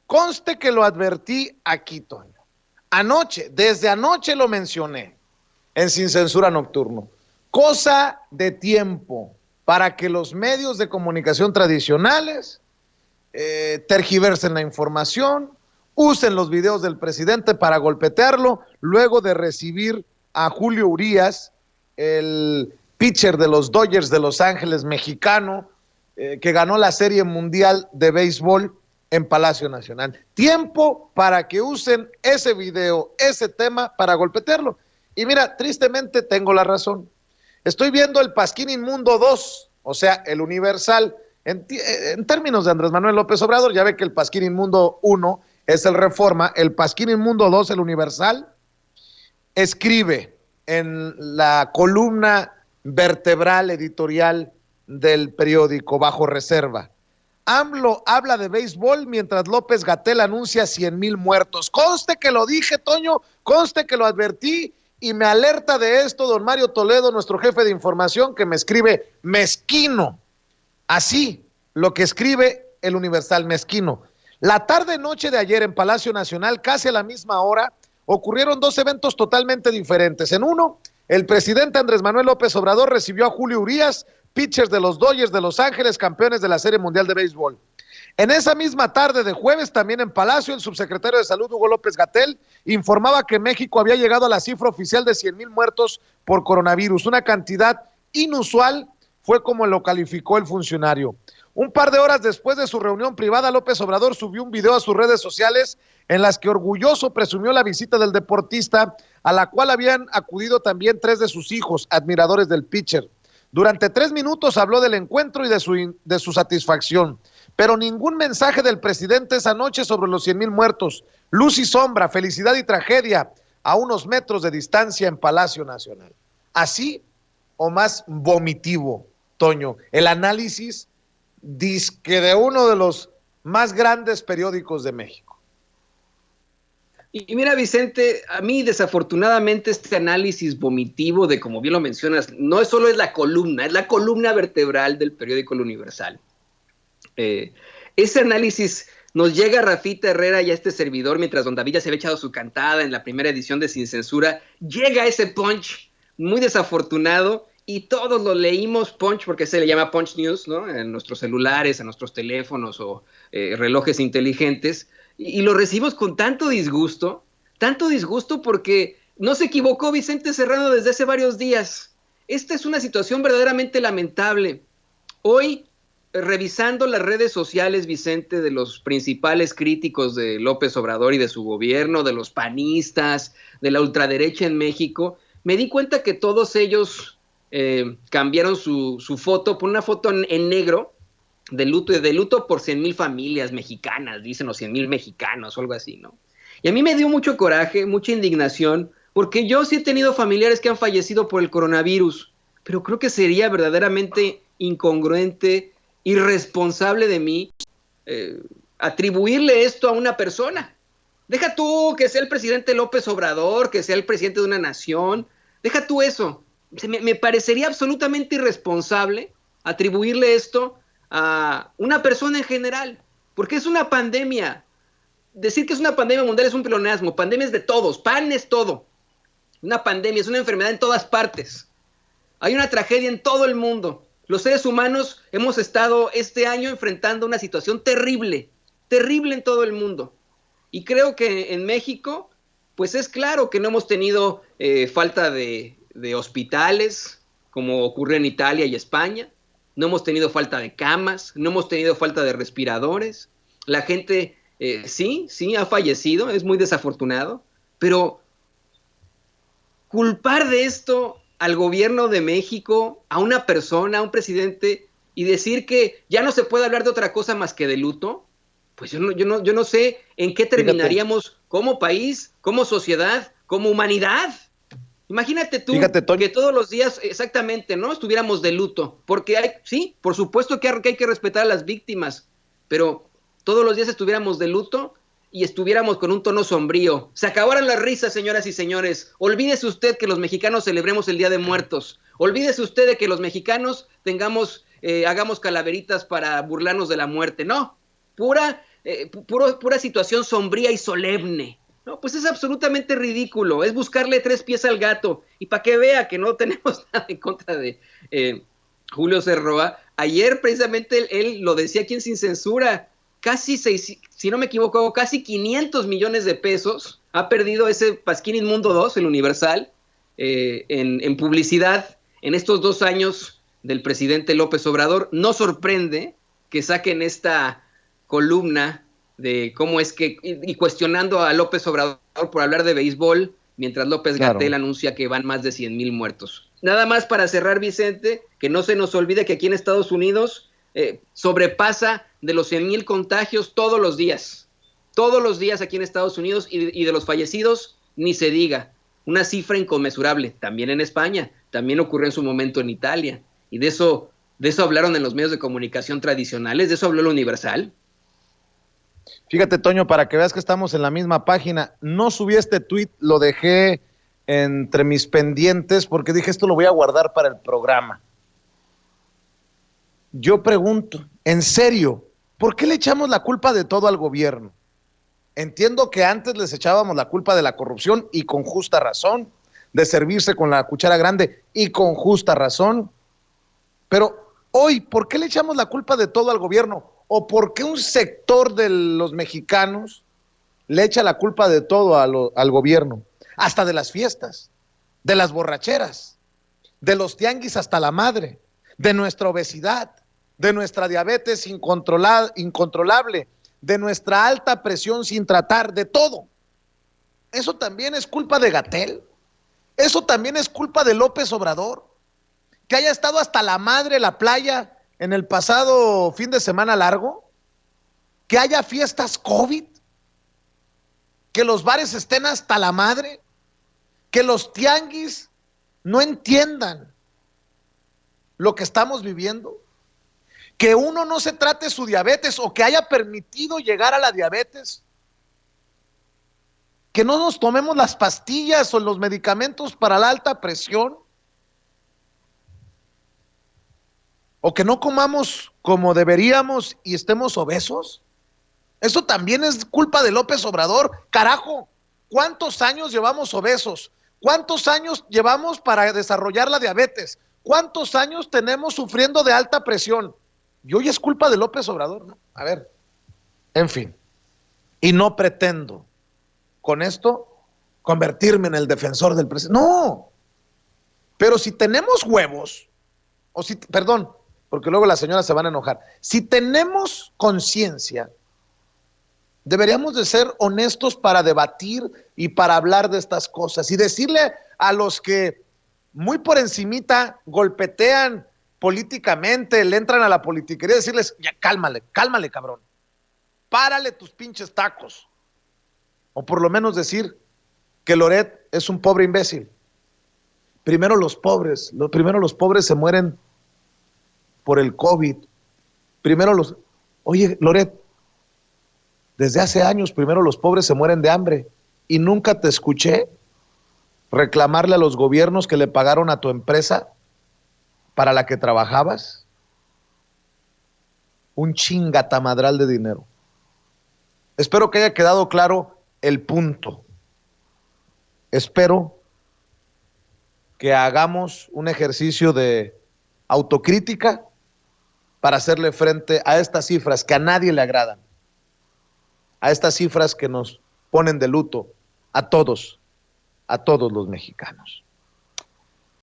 Conste que lo advertí aquí, Toño. Anoche, desde anoche lo mencioné en Sin Censura Nocturno. Cosa de tiempo para que los medios de comunicación tradicionales tergiversen la información, usen los videos del presidente para golpetearlo, luego de recibir a Julio Urías, el pitcher de los Dodgers de Los Ángeles, mexicano, que ganó la Serie Mundial de Béisbol en Palacio Nacional. Tiempo para que usen ese video, ese tema, para golpetearlo. Y mira, tristemente tengo la razón. Estoy viendo el Pasquín Inmundo 2, o sea, el Universal. En términos de Andrés Manuel López Obrador, ya ve que el Pasquín Inmundo 1 es el Reforma, el Pasquín Inmundo 2, el Universal, escribe en la columna vertebral editorial del periódico Bajo Reserva: AMLO habla de béisbol mientras López-Gatell anuncia 100,000 muertos. Conste que lo dije, Toño, conste que lo advertí, y me alerta de esto don Mario Toledo, nuestro jefe de información, que me escribe mezquino. Así, lo que escribe el Universal, mezquino. La tarde-noche de ayer en Palacio Nacional, casi a la misma hora, ocurrieron dos eventos totalmente diferentes. En uno, el presidente Andrés Manuel López Obrador recibió a Julio Urías, pitchers de los Dodgers de Los Ángeles, campeones de la Serie Mundial de Béisbol. En esa misma tarde de jueves, también en Palacio, el subsecretario de Salud, Hugo López-Gatell, informaba que México había llegado a la cifra oficial de 100,000 muertos por coronavirus, una cantidad inusual, fue como lo calificó el funcionario. Un par de horas después de su reunión privada, López Obrador subió un video a sus redes sociales en las que orgulloso presumió la visita del deportista, a la cual habían acudido también 3 de sus hijos, admiradores del pitcher. Durante 3 minutos habló del encuentro y de su satisfacción, pero ningún mensaje del presidente esa noche sobre los 100,000 muertos. Luz y sombra, felicidad y tragedia, a unos metros de distancia en Palacio Nacional. Así o más vomitivo, Toño, el análisis disque de uno de los más grandes periódicos de México. Y mira, Vicente, a mí desafortunadamente este análisis vomitivo de, como bien lo mencionas, no es solo la columna, es la columna vertebral del periódico El Universal. Ese análisis nos llega a Rafita Herrera y a este servidor, mientras don David ya se había echado su cantada en la primera edición de Sin Censura. Llega ese punch muy desafortunado y todos lo leímos punch, porque se le llama punch news, ¿no? En nuestros celulares, en nuestros teléfonos o relojes inteligentes. Y lo recibimos con tanto disgusto porque no se equivocó Vicente Serrano desde hace varios días. Esta es una situación verdaderamente lamentable. Hoy, revisando las redes sociales, Vicente, de los principales críticos de López Obrador y de su gobierno, de los panistas, de la ultraderecha en México, me di cuenta que todos ellos cambiaron su foto por una foto en negro, de luto por 100,000 familias mexicanas, dicen, o 100,000 mexicanos o algo así, ¿no? Y a mí me dio mucho coraje, mucha indignación, porque yo sí he tenido familiares que han fallecido por el coronavirus, pero creo que sería verdaderamente incongruente, irresponsable de mí atribuirle esto a una persona. Deja tú que sea el presidente López Obrador, que sea el presidente de una nación, deja tú eso. Me parecería absolutamente irresponsable atribuirle esto a una persona en general, porque es una pandemia. Decir que es una pandemia mundial es un pleonasmo. Pandemia es de todos, pan es todo. Una pandemia es una enfermedad en todas partes. Hay una tragedia en todo el mundo. Los seres humanos hemos estado este año enfrentando una situación terrible, terrible en todo el mundo. Y creo que en México, pues es claro que no hemos tenido falta de hospitales, como ocurre en Italia y España. No hemos tenido falta de camas, no hemos tenido falta de respiradores. La gente sí ha fallecido, es muy desafortunado, pero culpar de esto al gobierno de México, a una persona, a un presidente, y decir que ya no se puede hablar de otra cosa más que de luto, pues yo no sé en qué terminaríamos como país, como sociedad, como humanidad. Imagínate tú que todos los días exactamente, ¿no? Estuviéramos de luto, porque sí, por supuesto que hay que respetar a las víctimas, pero todos los días estuviéramos de luto y estuviéramos con un tono sombrío. Se acabaran las risas, señoras y señores. Olvídese usted que los mexicanos celebremos el Día de Muertos. Olvídese usted de que los mexicanos hagamos calaveritas para burlarnos de la muerte. No, pura pura situación sombría y solemne. No, pues es absolutamente ridículo, es buscarle tres pies al gato. Y para que vea que no tenemos nada en contra de Julio Cerroa, ayer precisamente él lo decía aquí en Sin Censura, si no me equivoco, casi 500 millones de pesos ha perdido ese Pasquín Inmundo 2, el Universal, en publicidad en estos 2 años del presidente López Obrador. No sorprende que saquen esta columna de cómo es que, y cuestionando a López Obrador por hablar de béisbol, mientras López-Gatell anuncia que van más de 100,000 muertos. Nada más para cerrar, Vicente, que no se nos olvide que aquí en Estados Unidos sobrepasa de los 100,000 contagios todos los días aquí en Estados Unidos, y de los fallecidos ni se diga, una cifra inconmensurable, también en España, también ocurrió en su momento en Italia, y de eso hablaron en los medios de comunicación tradicionales, de eso habló el Universal. Fíjate, Toño, para que veas que estamos en la misma página, no subí este tweet, lo dejé entre mis pendientes porque dije, esto lo voy a guardar para el programa. Yo pregunto, en serio, ¿por qué le echamos la culpa de todo al gobierno? Entiendo que antes les echábamos la culpa de la corrupción y con justa razón, de servirse con la cuchara grande y con justa razón, pero hoy, ¿por qué le echamos la culpa de todo al gobierno? ¿O por qué un sector de los mexicanos le echa la culpa de todo al gobierno? Hasta de las fiestas, de las borracheras, de los tianguis hasta la madre, de nuestra obesidad, de nuestra diabetes incontrolable, de nuestra alta presión sin tratar, de todo. Eso también es culpa de Gatell. Eso también es culpa de López Obrador, que haya estado hasta la madre la playa en el pasado fin de semana largo, que haya fiestas COVID, que los bares estén hasta la madre, que los tianguis no entiendan lo que estamos viviendo, que uno no se trate su diabetes o que haya permitido llegar a la diabetes, que no nos tomemos las pastillas o los medicamentos para la alta presión, o que no comamos como deberíamos y estemos obesos. Eso también es culpa de López Obrador. Carajo, ¿cuántos años llevamos obesos? ¿Cuántos años llevamos para desarrollar la diabetes? ¿Cuántos años tenemos sufriendo de alta presión? Y hoy es culpa de López Obrador, ¿no? A ver, en fin. Y no pretendo con esto convertirme en el defensor del presidente. No. Pero si tenemos huevos, perdón, porque luego las señoras se van a enojar. Si tenemos conciencia, deberíamos de ser honestos para debatir y para hablar de estas cosas y decirle a los que muy por encimita golpetean políticamente, le entran a la politiquería, decirles, ya cálmale, cabrón, párale tus pinches tacos. O por lo menos decir que Loret es un pobre imbécil. Primero los pobres se mueren por el COVID. Oye, Loret, desde hace años, primero los pobres se mueren de hambre y nunca te escuché reclamarle a los gobiernos que le pagaron a tu empresa para la que trabajabas un chingatamadral de dinero. Espero que haya quedado claro el punto. Espero que hagamos un ejercicio de autocrítica para hacerle frente a estas cifras que a nadie le agradan, a estas cifras que nos ponen de luto a todos los mexicanos.